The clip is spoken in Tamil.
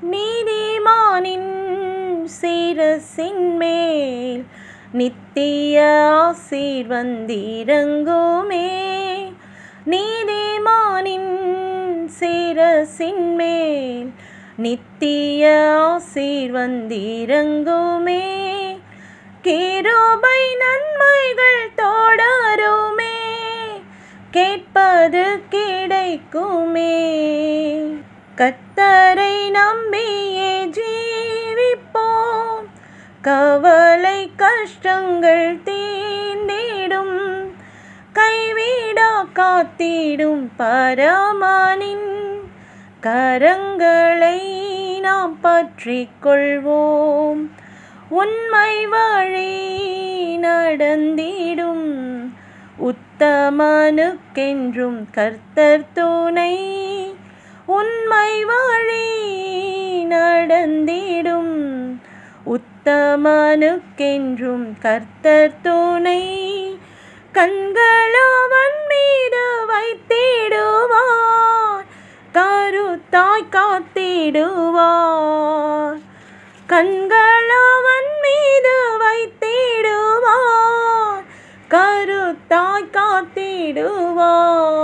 நீதிமானின் சிரசின் மேல் நித்திய ஆசீர் வந்திறங்குமே. நீதிமானின் சிரசின் மேல் நித்திய ஆசீர் வந்திறங்குமே. கிருபை நன்மைகள் தொடருமே, கேட்பது கிடைக்குமே. கர்த்தரை நம்பியே ஜீவிப்போம், கவலை கஷ்டங்கள் தீர்ந்திடும். கைவிடா காத்திடும் பரமனின் கரங்களை நாம் பற்றிக் கொள்வோம். உண்மை வழி நடந்திடும் உத்தமனுக்கென்றும் கர்த்தர் துணை. உண்மை வழி நடந்திடும் உத்தமனுக்கென்றும் கர்த்தர் துணை. கண்கள் அவன் மீது வைத்திடுவார், கருத்தாய் காத்திடுவார். கண்கள் அவன் மீது வைத்திடுவார், கருத்தாய் காத்திடுவார்.